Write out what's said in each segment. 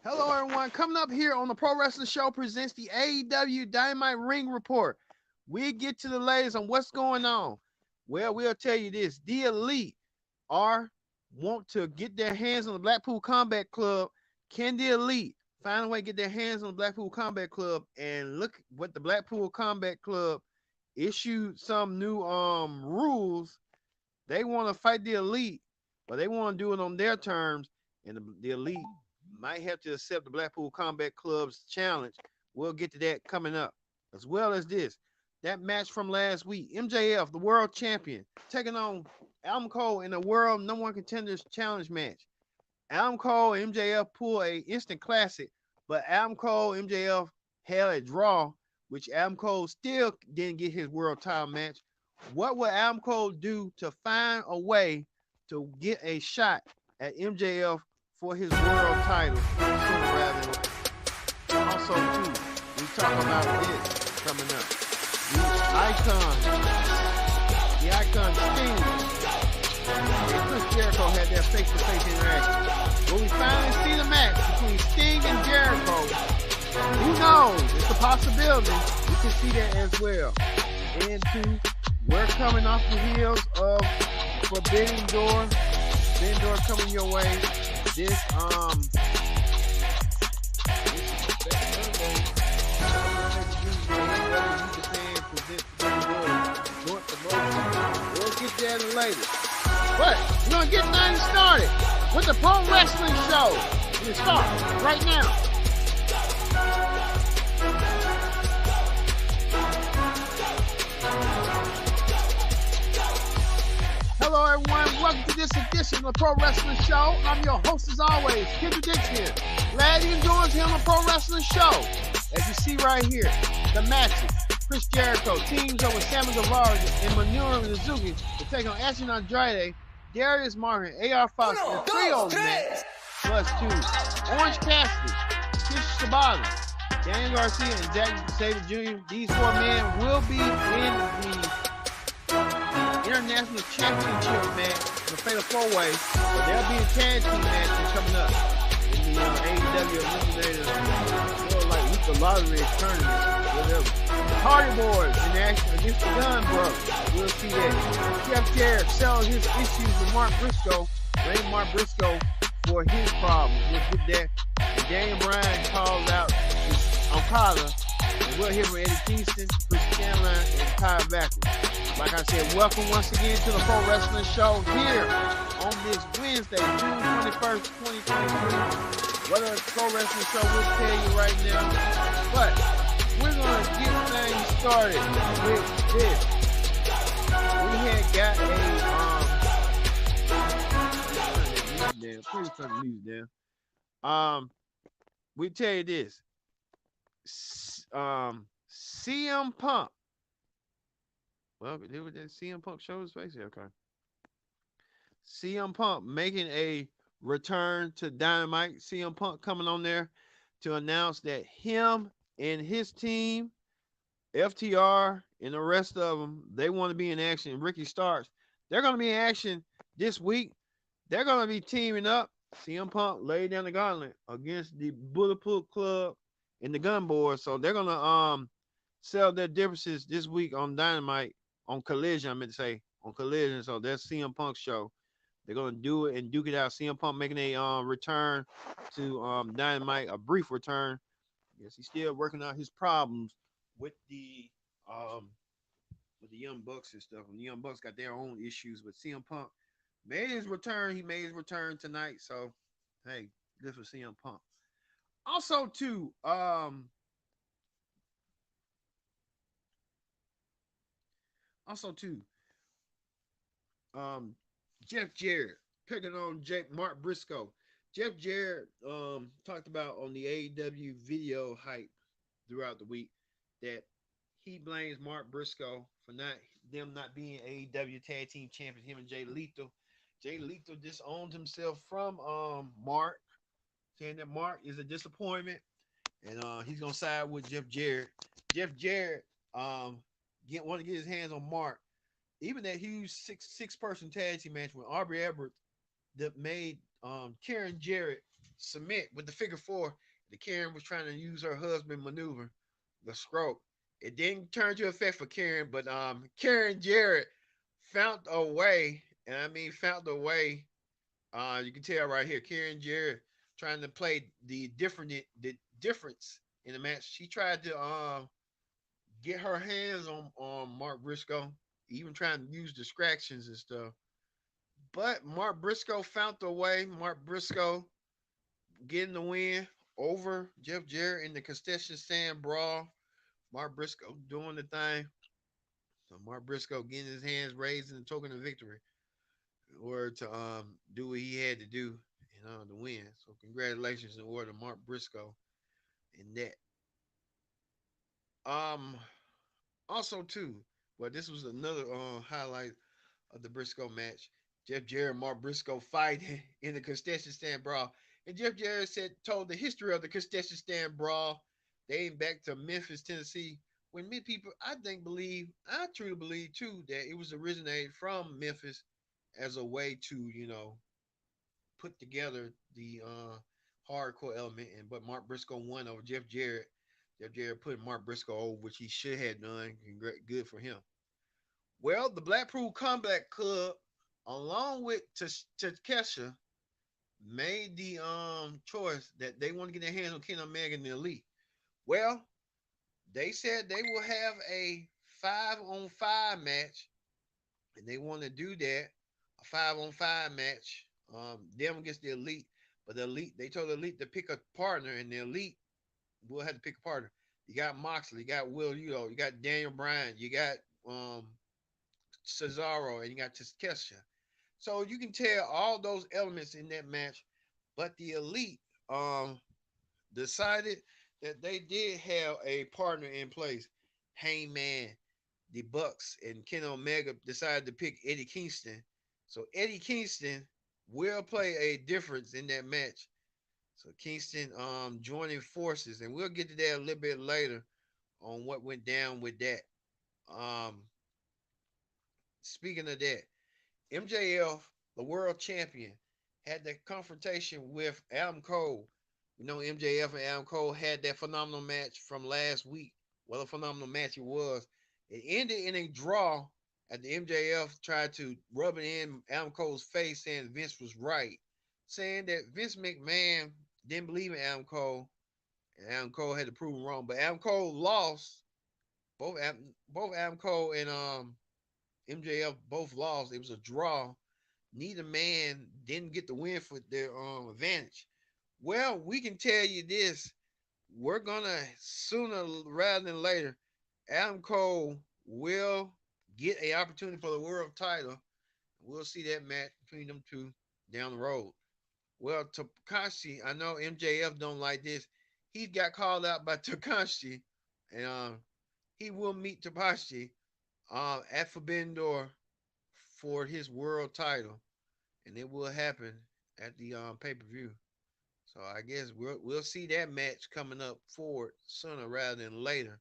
Hello, everyone. Coming up here on the Pro Wrestling Show presents the AEW Dynamite Ring Report. We get to the latest on what's going on. Well, we'll tell you this: the Elite are want to get their hands on the Blackpool Combat Club. Can the Elite find a way to get their hands on the Blackpool Combat Club? And look what the Blackpool Combat Club issued some new rules. They want to fight the Elite, but they want to do it on their terms, and the Elite might have to accept the Blackpool Combat Club's challenge. We'll get to that coming up. As well as this, that match from last week, MJF, the world champion, taking on Adam Cole in a world number one contenders challenge match. Adam Cole and MJF pull a instant classic, but Adam Cole and MJF had a draw, which Adam Cole still didn't get his world title match. What will Adam Cole do to find a way to get a shot at MJF for his world title sooner rather than later? Also, too, we talk about this coming up. The icon Sting and Chris Jericho had their face-to-face interaction. Will we finally see the match between Sting and Jericho? Who knows? It's a possibility. We can see that as well. And two, we're coming off the heels of Forbidden Door. Forbidden Door coming your way. This we'll get there later. But we're gonna get things started with the Pro Wrestling Show. We start right now. Hello, everyone. Welcome to this edition of the Pro Wrestling Show. I'm your host, as always, Kendrick Dixon. Glad you joined us here on the Pro Wrestling Show. As you see right here, the matches. Chris Jericho teams up with Sammy Guevara and Minoru Suzuki to take on Ashton Andrade, Darius Martin, A.R. Fox, and a trio match. Plus two, Orange Cassidy, Tish Sabata, Daniel Garcia, and Jack Sabre Jr. These four men will be in the International Championship match, the Fatal 4-Way, but there'll be a tag team match coming up in the AEW Eliminator, like the lottery tournament, whatever. The Hardy Boys in action against the Gun Brothers. We'll see that. Jeff Jarrett settling his issues with Mark Briscoe, blame Mark Briscoe for his problems. We'll get that. And Daniel Bryan calls out Okada. And we'll hear from Eddie Kingston, Chris Chandler, and Ty Backward. Like I said, welcome once again to the Pro Wrestling Show here on this Wednesday, June 21st, 2023. What a Pro Wrestling Show will tell you right now. But we're going to get things started with this. We had got please turn the music down. We tell you this. CM Punk. Well, did that CM Punk show his face? Okay. CM Punk making a return to Dynamite. CM Punk coming on there to announce that him and his team, FTR and the rest of them, they want to be in action. Ricky Starks, they're going to be in action this week. They're going to be teaming up. CM Punk laid down the gauntlet against the Bulletproof Club and the Gun Boys. So they're going to sell their differences this week on Dynamite, on Collision, I meant to say, on Collision. So that's CM Punk's show. They're going to do it and duke it out. CM Punk making a return to Dynamite, a brief return. Yes, he's still working out his problems with the Young Bucks and stuff. And the Young Bucks got their own issues, but CM Punk made his return. He made his return tonight. So, hey, good for CM Punk. Also, too, Jeff Jarrett picking on Mark Briscoe. Jeff Jarrett talked about on the AEW video hype throughout the week that he blames Mark Briscoe for not being AEW tag team champions, him and Jay Lethal. Jay Lethal disowned himself from Mark, saying that Mark is a disappointment, and he's gonna side with Jeff Jarrett. Jeff Jarrett want to get his hands on Mark. Even that huge six person tag team match with Aubrey Edwards that made Karen Jarrett submit with the figure four. The Karen was trying to use her husband maneuver, the stroke. It didn't turn to effect for Karen, but Karen Jarrett found a way, and I mean found a way. You can tell right here, Karen Jarrett trying to play the difference in the match. She tried to get her hands on Mark Briscoe, even trying to use distractions and stuff. But Mark Briscoe found the way. Mark Briscoe getting the win over Jeff Jarrett in the concession stand brawl. Mark Briscoe doing the thing. So Mark Briscoe getting his hands raised in the token of victory in order to do what he had to do and to win. So congratulations in order to Mark Briscoe in that. Um Also too, well this was another highlight of the Briscoe match. Jeff Jarrett and Mark Briscoe fighting in the concession stand brawl. And Jeff Jarrett told the history of the concession stand brawl dating back to Memphis, Tennessee. When many people, I truly believe too, that it was originated from Memphis as a way to, put together the hardcore element. And but Mark Briscoe won over Jeff Jarrett. Jeff Jarrett put Mark Briscoe over, which he should have done. Good for him. Well, the Blackpool Combat Club, along with Takesha, made the choice that they want to get their hands on Ken Omega and the Elite. Well, they said they will have a 5-on-5 match, and they want to do that, a 5-on-5 match, them against the Elite. But the Elite, they told the Elite to pick a partner, and the Elite will have to pick a partner. You got Moxley, you got Will Udo, you got Daniel Bryan, you got um Cesaro, and you got Takesha. So you can tell all those elements in that match, but the Elite decided that they did have a partner in place. Hangman, the Bucks, and Ken Omega decided to pick Eddie Kingston. So Eddie Kingston will play a difference in that match. So Kingston joining forces, and we'll get to that a little bit later on what went down with that. Um, Speaking of that, MJF, the world champion, had that confrontation with Adam Cole. You know, MJF and Adam Cole had that phenomenal match from last week. What a phenomenal match it was. It ended in a draw at the MJF tried to rub it in Adam Cole's face saying Vince was right, saying that Vince McMahon didn't believe in Adam Cole, and Adam Cole had to prove him wrong. But Adam Cole lost. Both Adam Cole and MJF both lost. It was a draw. Neither man didn't get the win for their advantage. Well, we can tell you this. We're gonna sooner rather than later, Adam Cole will get an opportunity for the world title. We'll see that match between them two down the road. Well, Takashi, I know MJF don't like this. He got called out by Takashi, and he will meet Takashi at Forbidden Door for his world title, and it will happen at the pay per view. So I guess we'll see that match coming up forward sooner rather than later,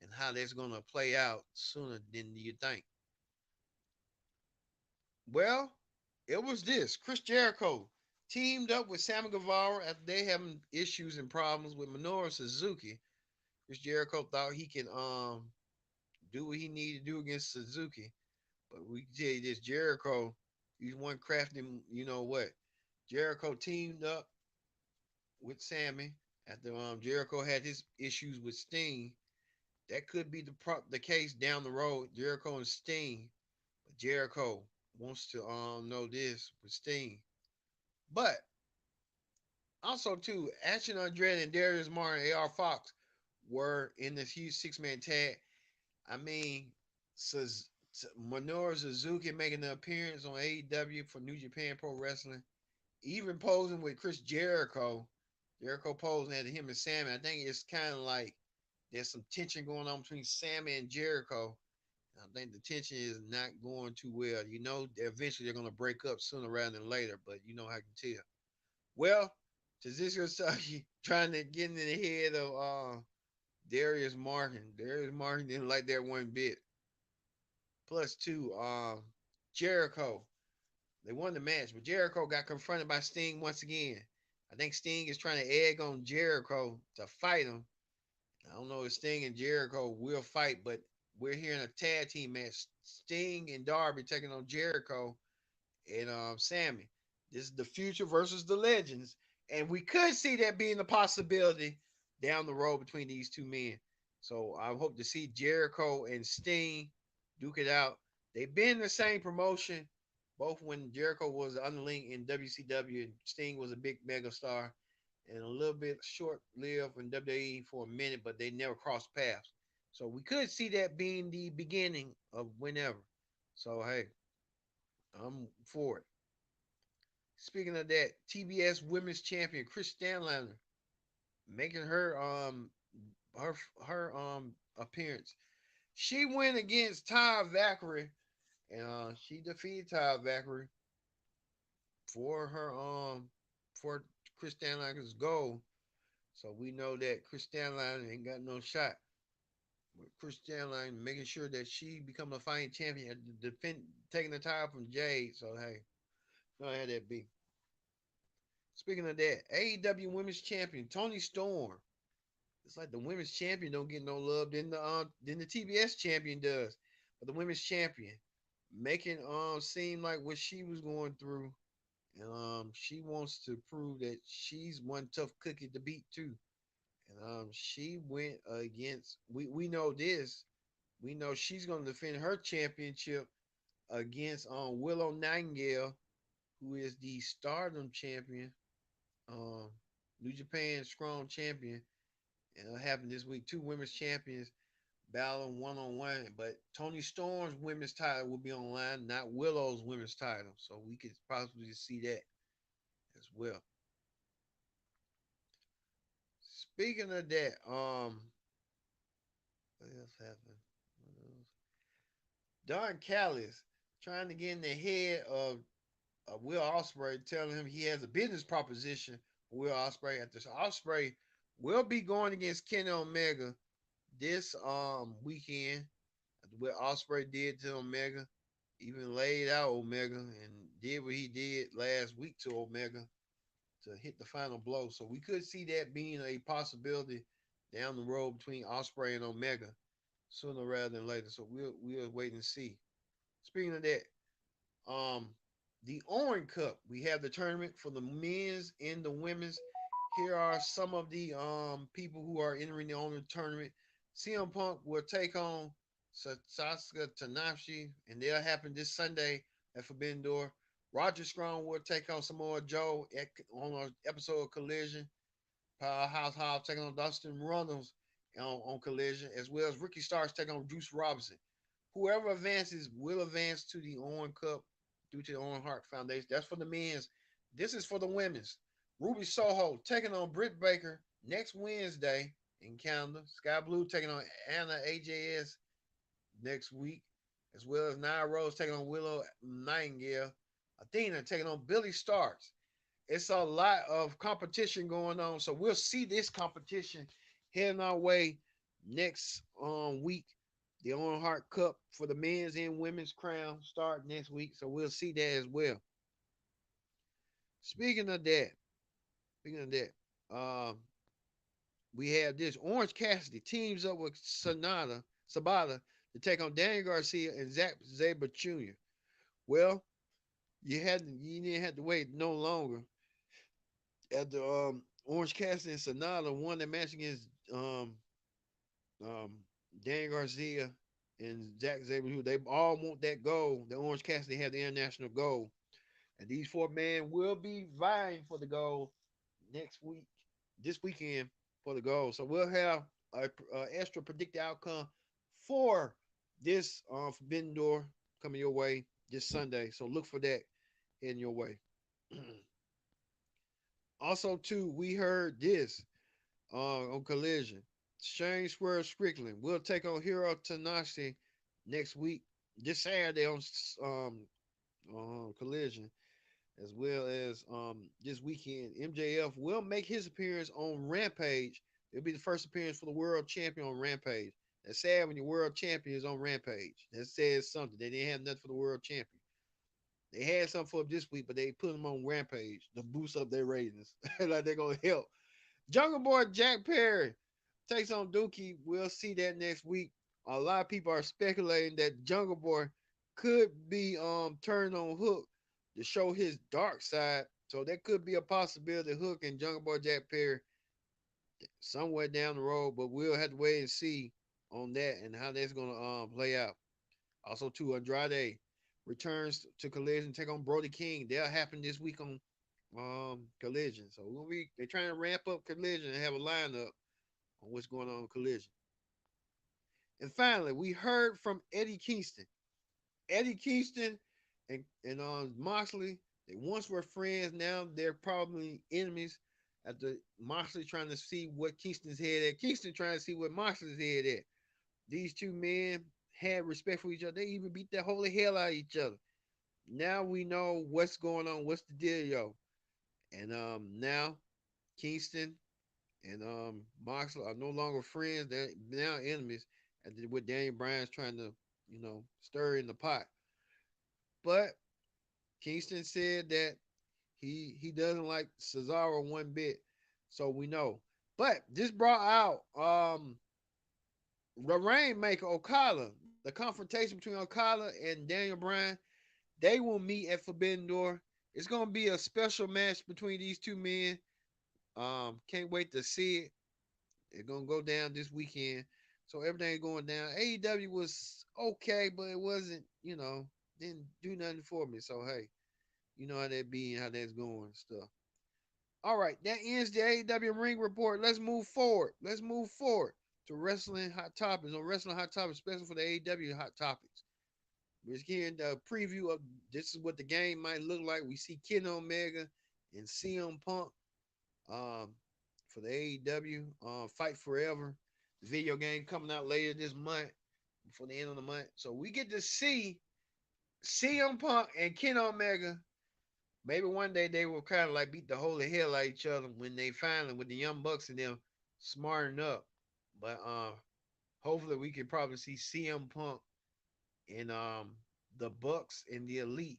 and how that's gonna play out sooner than you think. Well, it was this Chris Jericho teamed up with Sammy Guevara after they having issues and problems with Minoru Suzuki. Chris Jericho thought he can do what he needed to do against Suzuki, but we can tell you this: Jericho, he's one crafting. You know what? Jericho teamed up with Sammy after Jericho had his issues with Sting. That could be the case down the road, Jericho and Sting. But Jericho wants to know this with Sting. But also too, Action Andretti and Darius Martin, AR Fox were in this huge 6-man tag. I mean, Minoru Suzuki making an appearance on AEW for New Japan Pro Wrestling, even posing with Chris Jericho. Jericho posing at him and Sammy. I think it's kind of like there's some tension going on between Sammy and Jericho. I think the tension is not going too well. You know, eventually they're going to break up sooner rather than later, but you know how I can tell. Well, Kazuchika Saki trying to get in the head of Darius Martin. Darius Martin didn't like that one bit. Plus two, Jericho. They won the match, but Jericho got confronted by Sting once again. I think Sting is trying to egg on Jericho to fight him. I don't know if Sting and Jericho will fight, but we're here in a tag team match. Sting and Darby taking on Jericho and Sammy. This is the future versus the legends, and we could see that being a possibility down the road between these two men. So I hope to see Jericho and Sting duke it out. They've been in the same promotion, both when Jericho was underling in WCW and Sting was a big megastar, and a little bit short lived in WWE for a minute, but they never crossed paths. So we could see that being the beginning of whenever. So hey, I'm for it. Speaking of that, TBS Women's Champion Chris Stanlander making her appearance. She went against Ty Valkyrie and she defeated Ty Valkyrie for her for Chris Stanlander's goal. So we know that Chris Stanlander ain't got no shot. But Chris Stanlander making sure that she become a fighting champion, defend taking the title from Jade. So hey, go ahead that be. Speaking of that, AEW Women's Champion Tony Storm. It's like the women's champion don't get no love than the TBS champion does. But the women's champion making seem like what she was going through, and she wants to prove that she's one tough cookie to beat too. And she went against we know this. We know she's gonna defend her championship against Willow Nightingale, who is the Stardom champion, um, New Japan Strong champion. And it happened this week. Two women's champions battling one on one. But Tony Storm's women's title will be online, not Willow's women's title. So we could possibly see that as well. Speaking of that, what else happened? Don Callis trying to get in the head of Will Ospreay, telling him he has a business proposition for Will Ospreay. After Ospreay will be going against Kenny Omega this weekend. What Ospreay did to Omega, even laid out Omega and did what he did last week to Omega to hit the final blow. So we could see that being a possibility down the road between Ospreay and Omega sooner rather than later. So we'll wait and see. Speaking of that, um, the Orange Cup. We have the tournament for the men's and the women's. Here are some of the people who are entering the Orange tournament. CM Punk will take on Sasuke Tanahashi, and they'll happen this Sunday at Forbidden Door. Roger Strong will take on Samoa Joe on an episode of Collision. Powerhouse Hobbs taking on Dustin Runnels on Collision, as well as Ricky Starks taking on Juice Robinson. Whoever advances will advance to the Owen Cup due to the Owen Hart Foundation. That's for the men's. This is for the women's. Ruby Soho taking on Britt Baker next Wednesday in Canada. Sky Blue taking on Anna AJS next week, as well as Nia Rose taking on Willow Nightingale. Athena taking on Billy Starks. It's a lot of competition going on, so we'll see this competition heading our way next week. The Owen Hart Cup for the men's and women's crown start next week, so we'll see that as well. Speaking of that, speaking of that, we have this Orange Cassidy teams up with Sabata to take on Daniel Garcia and Zack Sabre Jr. Well, you didn't have to wait no longer. After Orange Cassidy and Sonata won the match against um, Dan Garcia and Zack Sabre, who they all want that gold. The Orange Cassidy have the international gold, and these four men will be vying for the gold next week, this weekend for the gold. So we'll have a extra predicted outcome for this Forbidden Door coming your way this Sunday. So look for that in your way. Also, too, we heard this on Collision. Shane Swerve Strickland will take on Hiro Tanahashi next week, this Saturday on Collision, as well as this weekend. MJF will make his appearance on Rampage. It'll be the first appearance for the world champion on Rampage. That's sad when your world champion is on Rampage. That says something. They didn't have nothing for the world champion. They had some for this week, but they put them on Rampage to boost up their ratings. Like they're gonna help. Jungle Boy Jack Perry takes on Dookie. We'll see that next week. A lot of people are speculating that Jungle Boy could be turned on Hook to show his dark side. So that could be a possibility. Hook and Jungle Boy Jack Perry somewhere down the road, but we'll have to wait and see on that and how that's gonna play out. Also, too, Andrade returns to Collision, take on Brody King. That'll happen this week on Collision. So they're trying to ramp up Collision and have a lineup on what's going on with Collision. And finally, we heard from Eddie Kingston. Eddie Kingston and Moxley, they once were friends, now they're probably enemies. After Moxley trying to see what Kingston's head at, Kingston trying to see what Moxley's head at. These two men had respect for each other. They even beat the holy hell out of each other. Now we know what's going on. What's the deal, yo? And now Kingston and Moxley are no longer friends. They're now enemies. And with Daniel Bryan's trying to, stir in the pot. But Kingston said that he doesn't like Cesaro one bit. So we know. But this brought out the Rainmaker Okada, the confrontation between Okada and Daniel Bryan. They will meet at Forbidden Door. It's gonna be a special match between these two men. Can't wait to see it. It's gonna go down this weekend. So everything going down. AEW was okay, but it wasn't, didn't do nothing for me. So hey, you know how that be and how that's going and stuff. All right, that ends the AEW Ring Report. Let's move forward. Let's move forward to Wrestling Hot Topics. On Wrestling Hot Topics, especially for the AEW Hot Topics. We're getting the preview of this is what the game might look like. We see Kenny Omega and CM Punk um, for the AEW Fight Forever. The video game coming out later this month, before the end of the month. So we get to see CM Punk and Kenny Omega. Maybe one day they will kind of like beat the holy hell out of each other when they finally, with the Young Bucks and them, smarten up. But hopefully we can probably see CM Punk and the Bucks and the Elite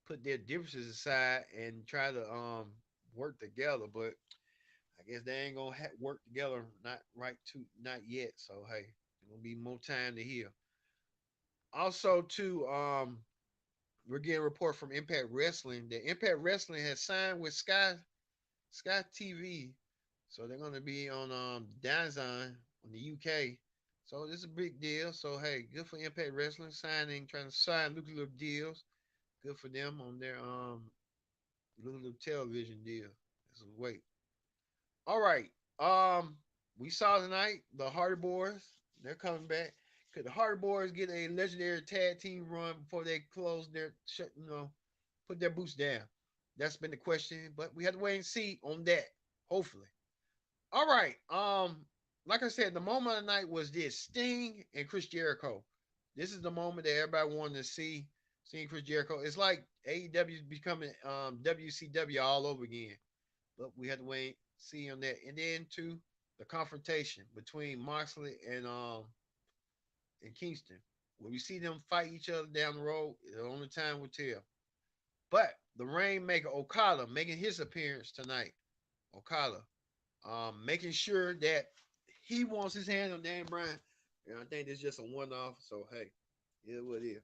put their differences aside and try to work together. But I guess they ain't gonna work together, not yet. So hey, it's gonna be more time to heal. Also, too, we're getting a report from Impact Wrestling that Impact Wrestling has signed with Sky TV, so they're gonna be on Dazn on the UK. So this is a big deal. So hey, good for Impact Wrestling trying to sign lucrative deals. Good for them on their lucrative television deal. This is wait. All right. We saw tonight the Hardy Boys. They're coming back. Could the Hardy Boys get a legendary tag team run before they close put their boots down? That's been the question, but we have to wait and see on that. Hopefully. All right. Like I said, the moment of the night was this: Sting and Chris Jericho. This is the moment that everybody wanted to see. Seeing Chris Jericho. It's like AEW is becoming WCW all over again. But we had to wait, see on that. And then to the confrontation between Moxley and Kingston. When we see them fight each other down the road, the only time will tell. But the Rainmaker Okada making his appearance tonight. Okada making sure that he wants his hand on Dan Bryan. And I think this is just a one-off. So hey, it is what it is.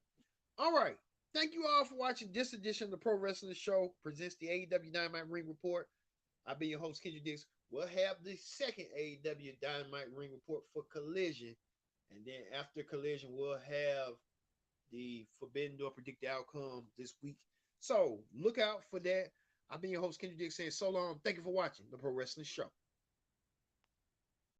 All right. Thank you all for watching this edition of the Pro Wrestling Show presents the AEW Dynamite Ring Report. I'll be your host, Kendrick Dix. We'll have the second AEW Dynamite Ring Report for Collision. And then after Collision, we'll have the Forbidden Door predicted outcome this week. So look out for that. I've been your host, Kendrick Dix, saying so long. Thank you for watching the Pro Wrestling Show.